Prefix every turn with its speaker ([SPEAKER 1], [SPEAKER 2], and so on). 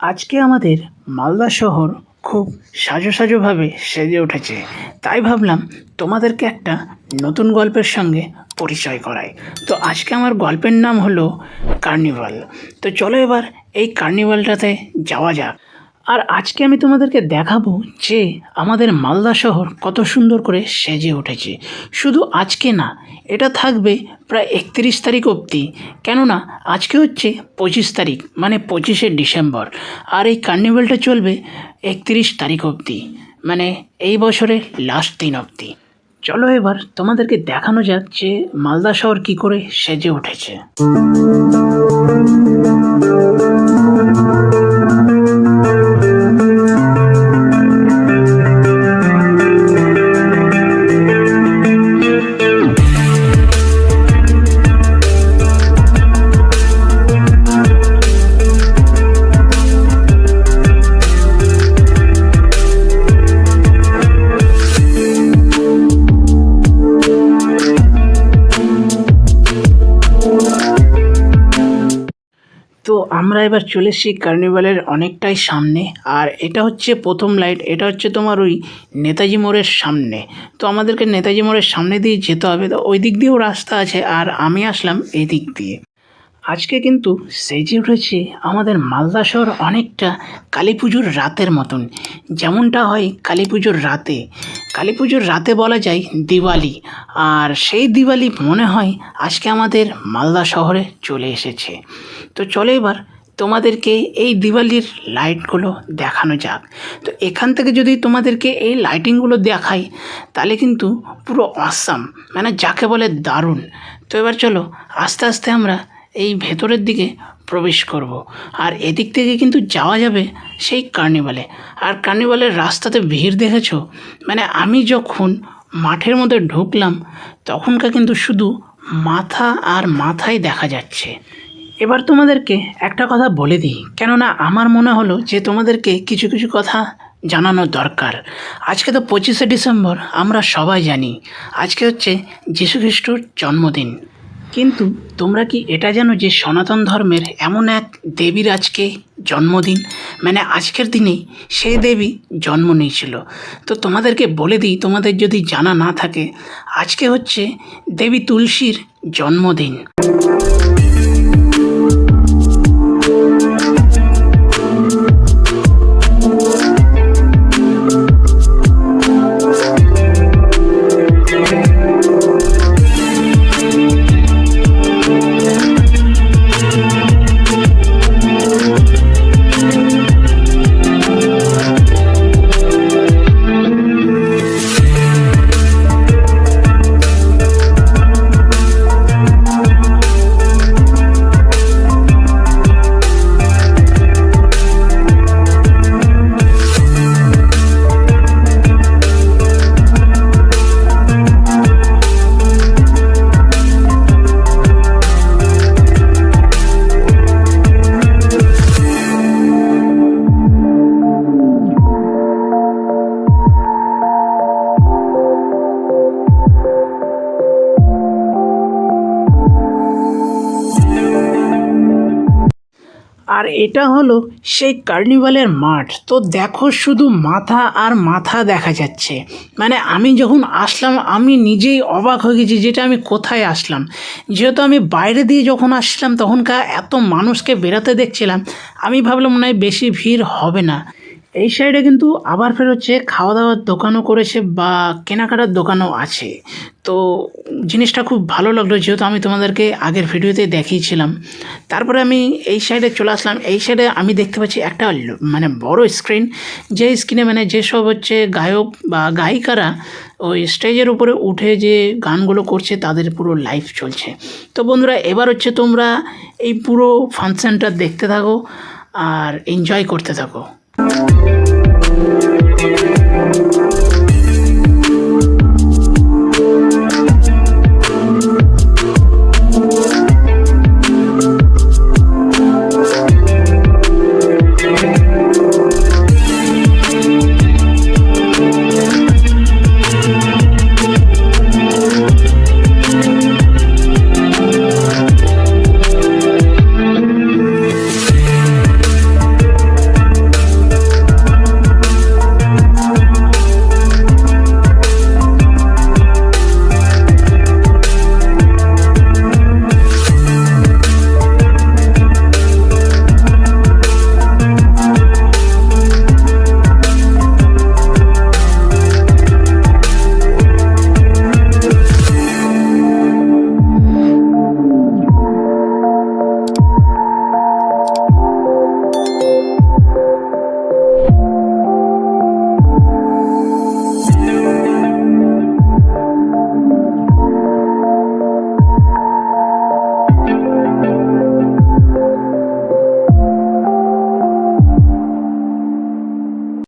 [SPEAKER 1] আজকে আমাদের মালদা শহর খুব সাজোভাবে সেজে উঠেছে, তাই ভাবলাম তোমাদেরকে একটা নতুন গল্পের সঙ্গে পরিচয় করাই। তো আজকে আমার গল্পের নাম হলো কার্নিভাল। তো চলো এবার এই কার্নিভালটাতে যাওয়া যাক। আর আজকে আমি তোমাদেরকে দেখাবো যে আমাদের মালদা শহর কত সুন্দর করে সেজে উঠেছে। শুধু আজকে না, এটা থাকবে প্রায় 31 তারিখ অবধি, কেননা আজকে হচ্ছে 25 তারিখ, মানে 25শে ডিসেম্বর। আর এই কার্নিভালটা চলবে 31 তারিখ অবধি, মানে এই বছরের লাস্ট দিন অবধি। চলো এবার তোমাদেরকে দেখানো যাক যে মালদা শহর কী করে সেজে উঠেছে। তো আমরা এবার চলে এসেছি কার্নিভালের অনেকটাই সামনে। আর এটা হচ্ছে প্রথম লাইট, এটা হচ্ছে তোমার ওই নেতাজি মোড়ের সামনে। তো আমাদেরকে নেতাজি মোড়ের সামনে দিয়ে যেতে হবে, তো ওই দিক দিয়েও রাস্তা আছে, আর আমি আসলাম এই দিক দিয়ে। আজকে কিন্তু সেজে উঠেছে আমাদের মালদা শহর অনেকটা কালী পুজোর রাতের মতন। যেমনটা হয় কালী পুজোর রাতে, কালী পুজোর রাতে বলা যায় দিওয়ালি, আর সেই দিওয়ালি মনে হয় আজকে আমাদের মালদা শহরে চলে এসেছে। তো চলো এবার তোমাদেরকে এই দিওয়ালির লাইটগুলো দেখানো যাক। তো এখান থেকে যদি তোমাদেরকে এই লাইটিংগুলো দেখাই তাহলে কিন্তু পুরো অসাম, মানে যাকে বলে দারুণ। তো এবার চলো আস্তে আস্তে আমরা এই ভেতরের দিকে প্রবেশ করব। আর এদিক থেকে কিন্তু যাওয়া যাবে সেই কার্নিভালে। আর কার্নিভালের রাস্তাতে ভিড় দেখেছো, মানে আমি যখন মাঠের মধ্যে ঢুকলাম তখনকার কিন্তু শুধু মাথা আর মাথাই দেখা যাচ্ছে। এবার তোমাদেরকে একটা কথা বলে দিই, কেননা আমার মনে হলো যে তোমাদেরকে কিছু কিছু কথা জানানো দরকার। আজকে তো 25শে ডিসেম্বর, আমরা সবাই জানি আজকে হচ্ছে যীশু খ্রিস্টর জন্মদিন। কিন্তু তোমরা কি এটা জানো যে সনাতন ধর্মের এমন এক দেবীর আজকে জন্মদিন, মানে আজকের দিনেই সেই দেবী জন্ম নিয়েছিল। তো তোমাদেরকে বলে দিই, তোমাদের যদি জানা না থাকে, আজকে হচ্ছে দেবী তুলসীর জন্মদিন। আর এটা হলো সেই কার্নিভালের মাঠ। তো দেখো শুধু মাথা আর মাথা দেখা যাচ্ছে, মানে আমি যখন আসলাম আমি নিজেই অবাক হয়ে গেছি যেটা আমি কোথায় আসলাম। যেহেতু আমি বাইরে দিয়ে যখন আসলাম তখনকার এত মানুষকে বেরোতে দেখছিলাম, আমি ভাবলাম মনে হয় বেশি ভিড় হবে না। এই সাইডে কিন্তু আবার ফের হচ্ছে খাওয়া দাওয়ার দোকানও করেছে বা কেনাকাটার দোকানও আছে। তো জিনিসটা খুব ভালো লাগলো, যেহেতু আমি তোমাদেরকে আগের ভিডিওতে দেখিয়েছিলাম। তারপরে আমি এই সাইডে চলে আসলাম। এই সাইডে আমি দেখতে পাচ্ছি একটা মানে বড় স্ক্রিন, যে স্ক্রিনে মানে যেসব হচ্ছে গায়ক বা গায়িকারা ওই স্টেজের উপরে উঠে যে গানগুলো করছে তাদের পুরো লাইভ চলছে। তো বন্ধুরা এবার হচ্ছে তোমরা এই পুরো ফাংশনটা দেখতে থাকো আর এনজয় করতে থাকো।